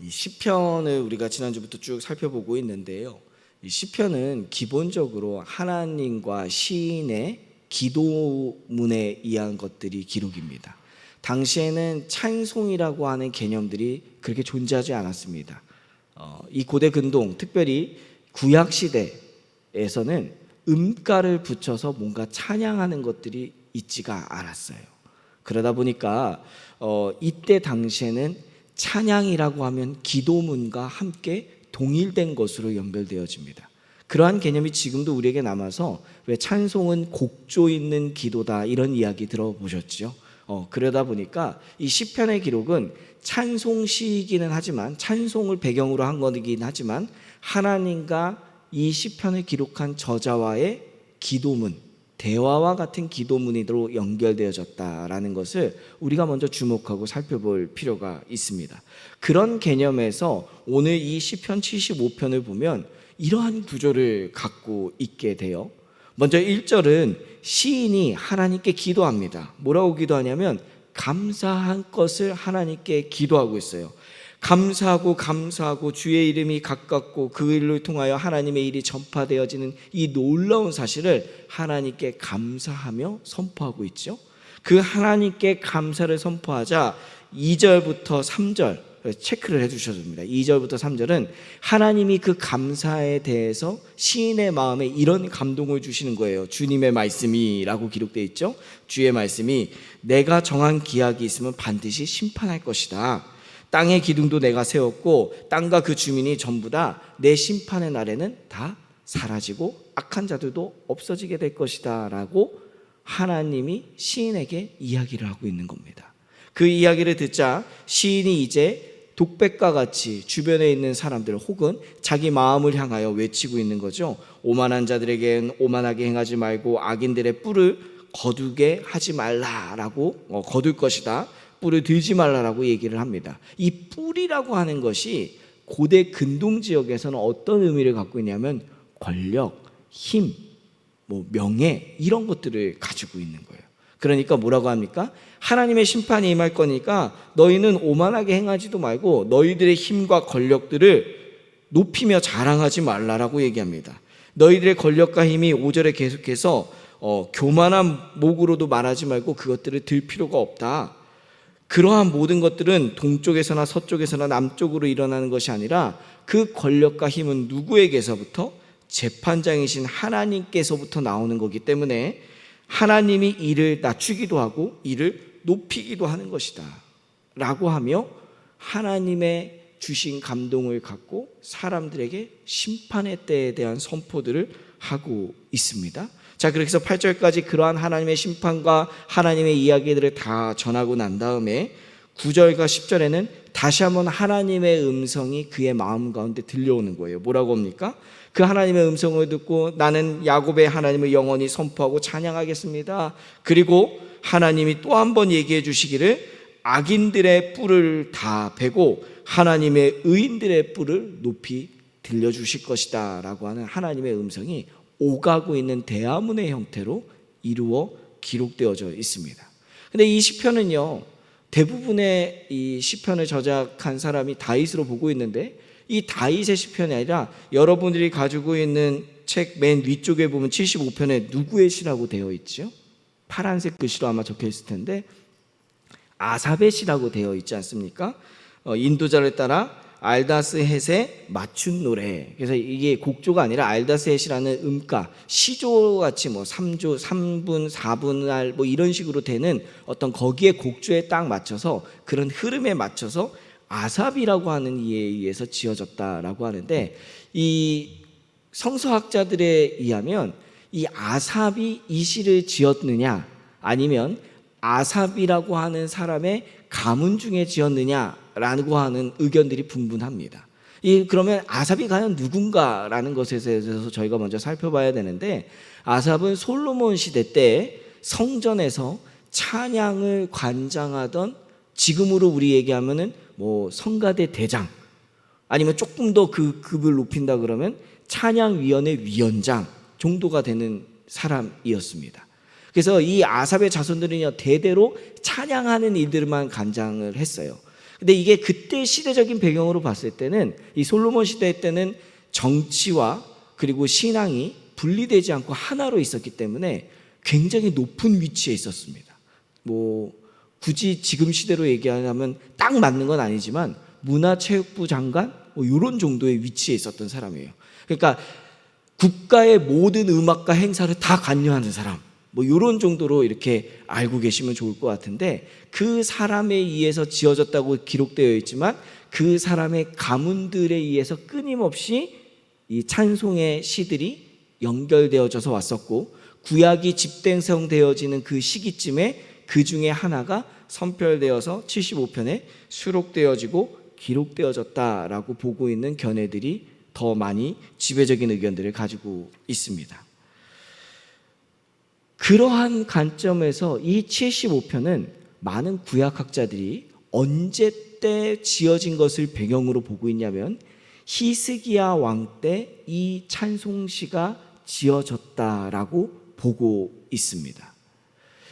이 시편을 우리가 지난주부터 쭉 살펴보고 있는데요. 이 시편은 기본적으로 하나님과 시인의 기도문에 의한 것들이 기록입니다. 당시에는 찬송이라고 하는 개념들이 그렇게 존재하지 않았습니다. 이 고대 근동, 특별히 구약 시대에서는 음가를 붙여서 뭔가 찬양하는 것들이 있지가 않았어요. 그러다 보니까 이때 당시에는 찬양이라고 하면 기도문과 함께 동일된 것으로 연결되어집니다. 그러한 개념이 지금도 우리에게 남아서 왜 찬송은 곡조 있는 기도다 이런 이야기 들어보셨죠? 그러다 보니까 이 시편의 기록은 찬송시이기는 하지만, 찬송을 배경으로 한 거긴 하지만 하나님과 이 시편을 기록한 저자와의 기도문, 대화와 같은 기도문으로 연결되어졌다라는 것을 우리가 먼저 주목하고 살펴볼 필요가 있습니다. 그런 개념에서 오늘 이 시편 75편을 보면 이러한 구조를 갖고 있게 돼요. 먼저 1절은 시인이 하나님께 기도합니다. 뭐라고 기도하냐면 감사한 것을 하나님께 기도하고 있어요. 감사하고 주의 이름이 가깝고 그 일을 통하여 하나님의 일이 전파되어지는 이 놀라운 사실을 하나님께 감사하며 선포하고 있죠. 그 하나님께 감사를 선포하자 2절부터 3절 체크를 해주셔야 됩니다. 2절부터 3절은 하나님이 그 감사에 대해서 시인의 마음에 이런 감동을 주시는 거예요. 주님의 말씀이라고 기록되어 있죠. 주의 말씀이 내가 정한 기약이 있으면 반드시 심판할 것이다. 땅의 기둥도 내가 세웠고 땅과 그 주민이 전부 다 내 심판의 날에는 다 사라지고 악한 자들도 없어지게 될 것이다 라고 하나님이 시인에게 이야기를 하고 있는 겁니다. 그 이야기를 듣자 시인이 이제 독백과 같이 주변에 있는 사람들 혹은 자기 마음을 향하여 외치고 있는 거죠. 오만한 자들에겐 오만하게 행하지 말고 악인들의 뿔을 거두게 하지 말라라고 거둘 것이다. 뿔을 들지 말라라고 얘기를 합니다. 이 뿔이라고 하는 것이 고대 근동 지역에서는 어떤 의미를 갖고 있냐면 권력, 힘, 명예 이런 것들을 가지고 있는 거예요. 그러니까 뭐라고 합니까? 하나님의 심판이 임할 거니까 너희는 오만하게 행하지도 말고 너희들의 힘과 권력들을 높이며 자랑하지 말라라고 얘기합니다. 너희들의 권력과 힘이 5절에 계속해서 교만한 목으로도 말하지 말고 그것들을 들 필요가 없다. 그러한 모든 것들은 동쪽에서나 서쪽에서나 남쪽으로 일어나는 것이 아니라 그 권력과 힘은 누구에게서부터? 재판장이신 하나님께서부터 나오는 거기 때문에 하나님이 이를 낮추기도 하고 이를 높이기도 하는 것이다 라고 하며 하나님의 주신 감동을 갖고 사람들에게 심판의 때에 대한 선포들을 하고 있습니다. 자, 그렇게 해서 8절까지 그러한 하나님의 심판과 하나님의 이야기들을 다 전하고 난 다음에 9절과 10절에는 다시 한번 하나님의 음성이 그의 마음 가운데 들려오는 거예요. 뭐라고 합니까? 그 하나님의 음성을 듣고 나는 야곱의 하나님을 영원히 선포하고 찬양하겠습니다. 그리고 하나님이 또 한 번 얘기해 주시기를 악인들의 뿔을 다 베고 하나님의 의인들의 뿔을 높이 들려주실 것이다 라고 하는 하나님의 음성이 오가고 있는 대화문의 형태로 이루어 기록되어져 있습니다. 근데 이 시편은요, 대부분의 이 시편을 저작한 사람이 다윗으로 보고 있는데 이 다윗의 시편이 아니라 여러분들이 가지고 있는 책 맨 위쪽에 보면 75편에 누구의 시라고 되어 있죠? 파란색 글씨로 아마 적혀 있을 텐데 아삽의 시라고 되어 있지 않습니까? 인도자를 따라 알다스 헷의 맞춘 노래. 그래서 이게 곡조가 아니라 알다스 헷이라는 음가, 시조같이 3조, 3분, 4분할 이런 식으로 되는 어떤 거기에 곡조에 딱 맞춰서 그런 흐름에 맞춰서 아삽이라고 하는 이에 의해서 지어졌다라고 하는데 이 성서학자들에 의하면 이 아삽이 이 시를 지었느냐 아니면 아삽이라고 하는 사람의 가문 중에 지었느냐라고 하는 의견들이 분분합니다. 그러면 아삽이 과연 누군가라는 것에 대해서 저희가 먼저 살펴봐야 되는데 아삽은 솔로몬 시대 때 성전에서 찬양을 관장하던 지금으로 우리 얘기하면은 성가대 대장 아니면 조금 더 그 급을 높인다 그러면 찬양위원회 위원장 정도가 되는 사람이었습니다. 그래서 이 아삽의 자손들은요 대대로 찬양하는 일들만 관장을 했어요. 근데 이게 그때 시대적인 배경으로 봤을 때는 이 솔로몬 시대 때는 정치와 그리고 신앙이 분리되지 않고 하나로 있었기 때문에 굉장히 높은 위치에 있었습니다. 뭐 굳이 지금 시대로 얘기하면 딱 맞는 건 아니지만 문화체육부 장관 뭐 이런 정도의 위치에 있었던 사람이에요. 그러니까 국가의 모든 음악과 행사를 다 관여하는 사람, 뭐 이런 정도로 이렇게 알고 계시면 좋을 것 같은데, 그 사람에 의해서 지어졌다고 기록되어 있지만 그 사람의 가문들에 의해서 끊임없이 이 찬송의 시들이 연결되어져서 왔었고, 구약이 집대성되어지는 그 시기쯤에 그 중에 하나가 선별되어서 75편에 수록되어지고 기록되어졌다라고 보고 있는 견해들이 더 많이 지배적인 의견들을 가지고 있습니다. 그러한 관점에서 이 75편은 많은 구약학자들이 언제 때 지어진 것을 배경으로 보고 있냐면 히스기야 왕 때 이 찬송시가 지어졌다라고 보고 있습니다.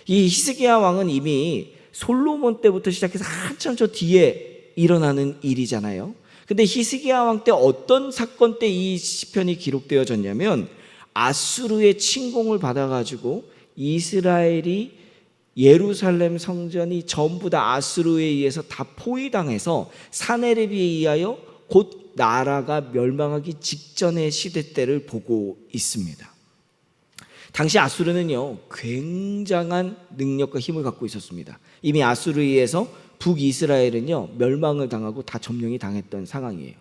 이 히스기야 왕은 이미 솔로몬 때부터 시작해서 한참 저 뒤에 일어나는 일이잖아요. 근데 히스기야 왕 때 어떤 사건 때 이 시편이 기록되어졌냐면, 아수르의 침공을 받아가지고 이스라엘이 예루살렘 성전이 전부 다 아수르에 의해서 다 포위당해서 사네립에 의하여 곧 나라가 멸망하기 직전의 시대 때를 보고 있습니다. 당시 아수르는요 굉장한 능력과 힘을 갖고 있었습니다. 이미 아수르에 의해서 북이스라엘은요 멸망을 당하고 다 점령이 당했던 상황이에요.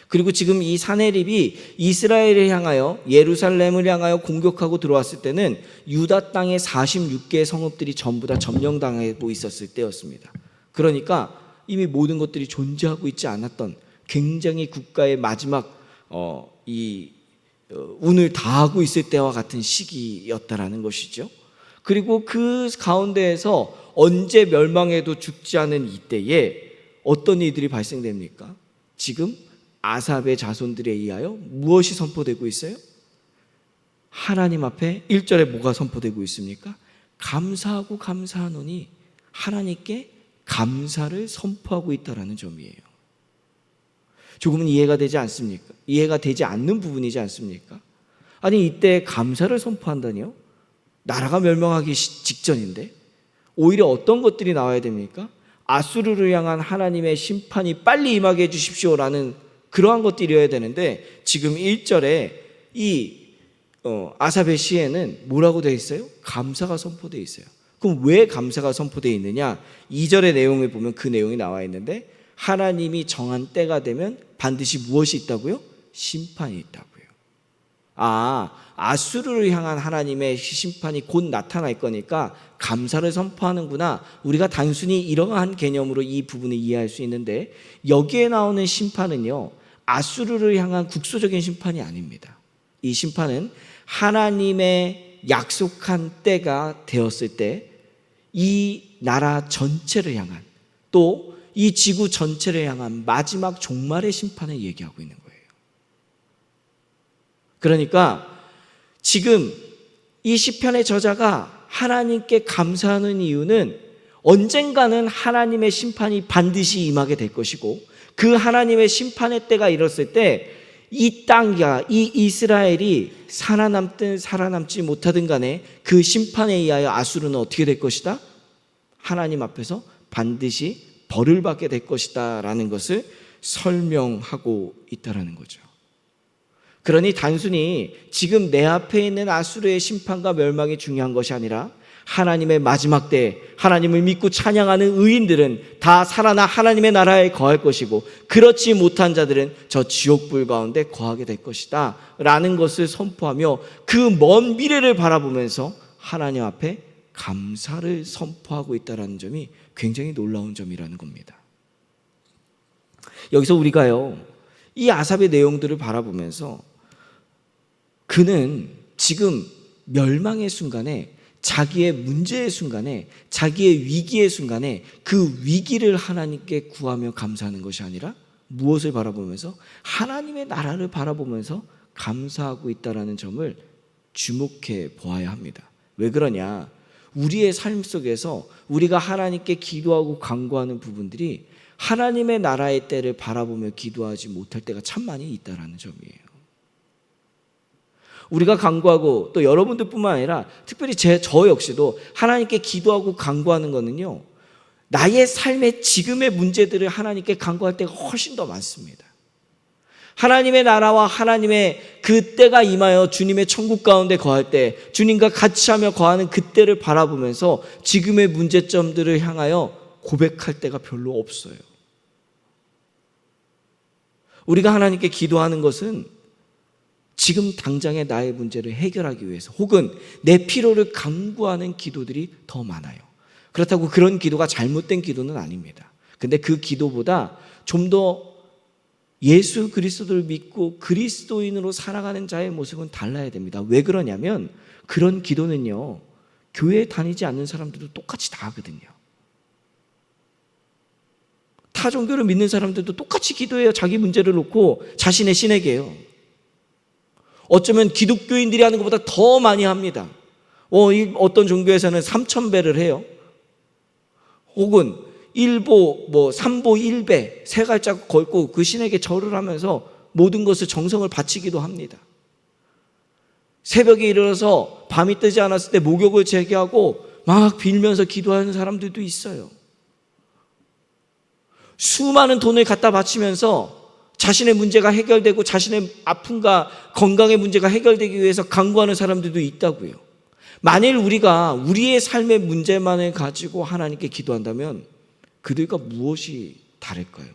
그리고 지금 이 사네립이 이스라엘을 향하여, 예루살렘을 향하여 공격하고 들어왔을 때는 유다 땅의 46개의 성읍들이 전부 다 점령당하고 있었을 때였습니다. 그러니까 이미 모든 것들이 존재하고 있지 않았던 굉장히 국가의 마지막 운을 다하고 있을 때와 같은 시기였다라는 것이죠. 그리고 그 가운데에서 언제 멸망해도 죽지 않은 이때에 어떤 일들이 발생됩니까? 지금 아삽의 자손들에 의하여 무엇이 선포되고 있어요? 하나님 앞에 1절에 뭐가 선포되고 있습니까? 감사하고 감사하노니, 하나님께 감사를 선포하고 있다는 점이에요. 조금은 이해가 되지 않습니까? 이해가 되지 않는 부분이지 않습니까? 아니 이때 감사를 선포한다니요? 나라가 멸망하기 직전인데 오히려 어떤 것들이 나와야 됩니까? 아수르를 향한 하나님의 심판이 빨리 임하게 해주십시오라는 그러한 것들이어야 되는데, 지금 1절에 이 아삽의 시에는 뭐라고 되어 있어요? 감사가 선포되어 있어요. 그럼 왜 감사가 선포되어 있느냐? 2절의 내용을 보면 그 내용이 나와 있는데, 하나님이 정한 때가 되면 반드시 무엇이 있다고요? 심판이 있다고요. 아수르를 향한 하나님의 심판이 곧 나타날 거니까 감사를 선포하는구나. 우리가 단순히 이러한 개념으로 이 부분을 이해할 수 있는데, 여기에 나오는 심판은요 아수르를 향한 국소적인 심판이 아닙니다. 이 심판은 하나님의 약속한 때가 되었을 때 이 나라 전체를 향한, 또 이 지구 전체를 향한 마지막 종말의 심판을 얘기하고 있는 거예요. 그러니까 지금 이 시편의 저자가 하나님께 감사하는 이유는 언젠가는 하나님의 심판이 반드시 임하게 될 것이고, 그 하나님의 심판의 때가 이뤘을 때 이 땅과 이 이스라엘이 살아남든 살아남지 못하든 간에 그 심판에 의하여 아수르는 어떻게 될 것이다? 하나님 앞에서 반드시 벌을 받게 될 것이다 라는 것을 설명하고 있다는 거죠. 그러니 단순히 지금 내 앞에 있는 아수르의 심판과 멸망이 중요한 것이 아니라 하나님의 마지막 때 하나님을 믿고 찬양하는 의인들은 다 살아나 하나님의 나라에 거할 것이고, 그렇지 못한 자들은 저 지옥불 가운데 거하게 될 것이다 라는 것을 선포하며 그 먼 미래를 바라보면서 하나님 앞에 감사를 선포하고 있다는 점이 굉장히 놀라운 점이라는 겁니다. 여기서 우리가요 이 아삽의 내용들을 바라보면서 그는 지금 멸망의 순간에, 자기의 문제의 순간에, 자기의 위기의 순간에 그 위기를 하나님께 구하며 감사하는 것이 아니라 무엇을 바라보면서? 하나님의 나라를 바라보면서 감사하고 있다는 점을 주목해 보아야 합니다. 왜 그러냐? 우리의 삶 속에서 우리가 하나님께 기도하고 간구하는 부분들이 하나님의 나라의 때를 바라보며 기도하지 못할 때가 참 많이 있다는 점이에요. 우리가 간구하고 또 여러분들뿐만 아니라 특별히 저 역시도 하나님께 기도하고 간구하는 거는요, 나의 삶의 지금의 문제들을 하나님께 간구할 때가 훨씬 더 많습니다. 하나님의 나라와 하나님의 그 때가 임하여 주님의 천국 가운데 거할 때, 주님과 같이 하며 거하는 그때를 바라보면서 지금의 문제점들을 향하여 고백할 때가 별로 없어요. 우리가 하나님께 기도하는 것은 지금 당장의 나의 문제를 해결하기 위해서, 혹은 내 필요를 간구하는 기도들이 더 많아요. 그렇다고 그런 기도가 잘못된 기도는 아닙니다. 근데 그 기도보다 좀 더 예수 그리스도를 믿고 그리스도인으로 살아가는 자의 모습은 달라야 됩니다. 왜 그러냐면 그런 기도는요, 교회에 다니지 않는 사람들도 똑같이 다 하거든요. 타 종교를 믿는 사람들도 똑같이 기도해요. 자기 문제를 놓고 자신의 신에게요. 어쩌면 기독교인들이 하는 것보다 더 많이 합니다. 어떤 종교에서는 3,000배를 해요. 혹은 1보, 3보 1배, 세 갈짝 걸고 그 신에게 절을 하면서 모든 것을 정성을 바치기도 합니다. 새벽에 일어나서 밤이 뜨지 않았을 때 목욕을 재개하고 막 빌면서 기도하는 사람들도 있어요. 수많은 돈을 갖다 바치면서 자신의 문제가 해결되고 자신의 아픔과 건강의 문제가 해결되기 위해서 간구하는 사람들도 있다고요. 만일 우리가 우리의 삶의 문제만을 가지고 하나님께 기도한다면 그들과 무엇이 다를까요?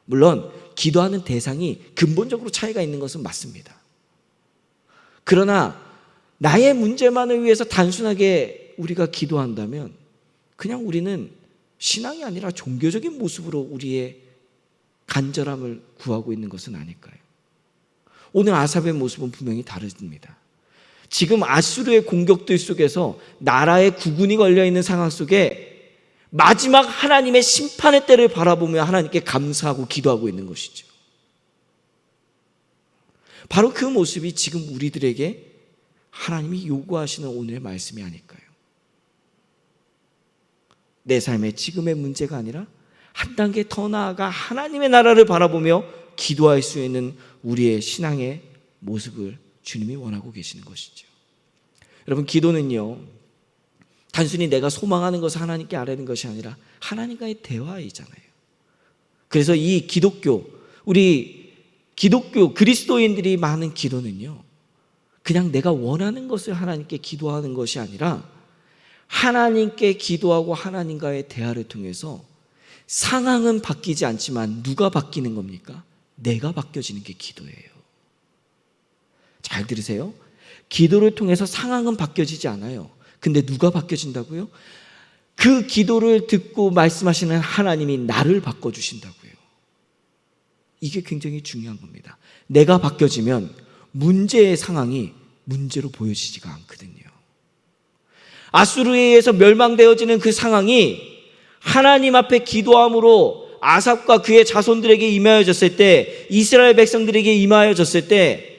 물론 기도하는 대상이 근본적으로 차이가 있는 것은 맞습니다. 그러나 나의 문제만을 위해서 단순하게 우리가 기도한다면 그냥 우리는 신앙이 아니라 종교적인 모습으로 우리의 간절함을 구하고 있는 것은 아닐까요? 오늘 아삽의 모습은 분명히 다릅니다. 지금 아수르의 공격들 속에서 나라의 국군이 걸려있는 상황 속에 마지막 하나님의 심판의 때를 바라보며 하나님께 감사하고 기도하고 있는 것이죠. 바로 그 모습이 지금 우리들에게 하나님이 요구하시는 오늘의 말씀이 아닐까요? 내 삶의 지금의 문제가 아니라 한 단계 더 나아가 하나님의 나라를 바라보며 기도할 수 있는 우리의 신앙의 모습을 주님이 원하고 계시는 것이죠. 여러분, 기도는요, 단순히 내가 소망하는 것을 하나님께 아뢰는 것이 아니라 하나님과의 대화이잖아요. 그래서 이 우리 기독교 그리스도인들이 많은 기도는요, 그냥 내가 원하는 것을 하나님께 기도하는 것이 아니라 하나님께 기도하고 하나님과의 대화를 통해서 상황은 바뀌지 않지만 누가 바뀌는 겁니까? 내가 바뀌어지는 게 기도예요. 잘 들으세요. 기도를 통해서 상황은 바뀌어지지 않아요. 근데 누가 바뀌어진다고요? 그 기도를 듣고 말씀하시는 하나님이 나를 바꿔주신다고요. 이게 굉장히 중요한 겁니다. 내가 바뀌어지면 문제의 상황이 문제로 보여지지가 않거든요. 아수르에 의해서 멸망되어지는 그 상황이 하나님 앞에 기도함으로 아삽과 그의 자손들에게 임하여졌을 때, 이스라엘 백성들에게 임하여졌을 때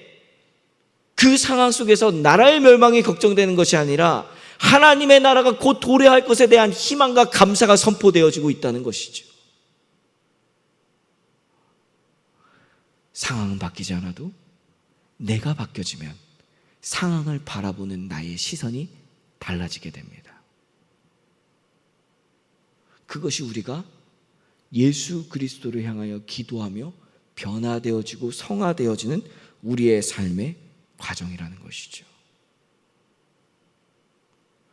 그 상황 속에서 나라의 멸망이 걱정되는 것이 아니라 하나님의 나라가 곧 도래할 것에 대한 희망과 감사가 선포되어지고 있다는 것이죠. 상황은 바뀌지 않아도 내가 바뀌어지면 상황을 바라보는 나의 시선이 달라지게 됩니다. 그것이 우리가 예수 그리스도를 향하여 기도하며 변화되어지고 성화되어지는 우리의 삶의 과정이라는 것이죠.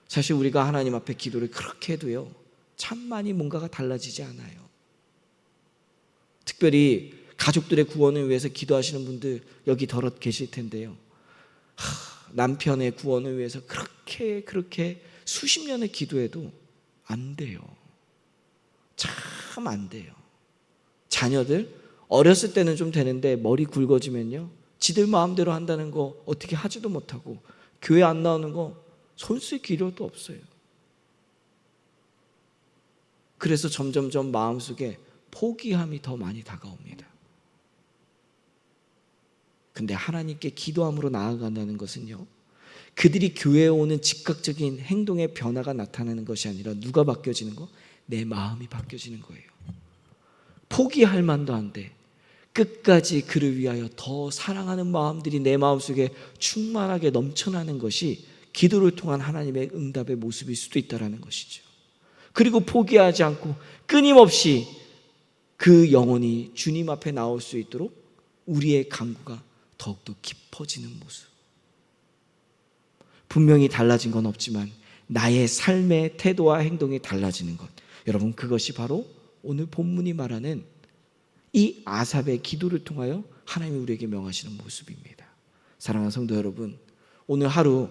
사실 우리가 하나님 앞에 기도를 그렇게 해도요, 참 많이 뭔가가 달라지지 않아요. 특별히 가족들의 구원을 위해서 기도하시는 분들 여기 덜어 계실 텐데요. 남편의 구원을 위해서 그렇게 수십 년을 기도해도 안 돼요. 참 안 돼요. 자녀들 어렸을 때는 좀 되는데 머리 굵어지면요, 지들 마음대로 한다는 거 어떻게 하지도 못하고 교회 안 나오는 거 손 쓸 기력도 없어요. 그래서 점점점 마음속에 포기함이 더 많이 다가옵니다. 근데 하나님께 기도함으로 나아간다는 것은요, 그들이 교회에 오는 즉각적인 행동의 변화가 나타나는 것이 아니라 누가 바뀌어지는 거? 내 마음이 바뀌어지는 거예요. 포기할 만도 한데 끝까지 그를 위하여 더 사랑하는 마음들이 내 마음속에 충만하게 넘쳐나는 것이 기도를 통한 하나님의 응답의 모습일 수도 있다는 것이죠. 그리고 포기하지 않고 끊임없이 그 영혼이 주님 앞에 나올 수 있도록 우리의 간구가 더욱더 깊어지는 모습. 분명히 달라진 건 없지만 나의 삶의 태도와 행동이 달라지는 것, 여러분, 그것이 바로 오늘 본문이 말하는 이 아삽의 기도를 통하여 하나님이 우리에게 명하시는 모습입니다. 사랑하는 성도 여러분, 오늘 하루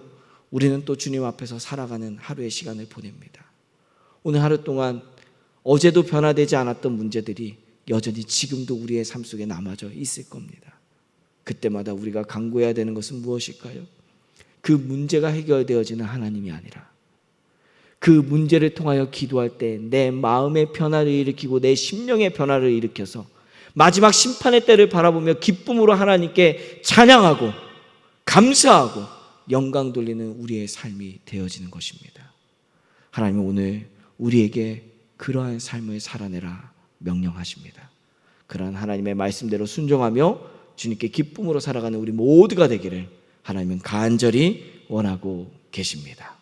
우리는 또 주님 앞에서 살아가는 하루의 시간을 보냅니다. 오늘 하루 동안 어제도 변화되지 않았던 문제들이 여전히 지금도 우리의 삶 속에 남아져 있을 겁니다. 그때마다 우리가 간구해야 되는 것은 무엇일까요? 그 문제가 해결되어지는 하나님이 아니라 그 문제를 통하여 기도할 때 내 마음의 변화를 일으키고 내 심령의 변화를 일으켜서 마지막 심판의 때를 바라보며 기쁨으로 하나님께 찬양하고 감사하고 영광 돌리는 우리의 삶이 되어지는 것입니다. 하나님은 오늘 우리에게 그러한 삶을 살아내라 명령하십니다. 그러한 하나님의 말씀대로 순종하며 주님께 기쁨으로 살아가는 우리 모두가 되기를 하나님은 간절히 원하고 계십니다.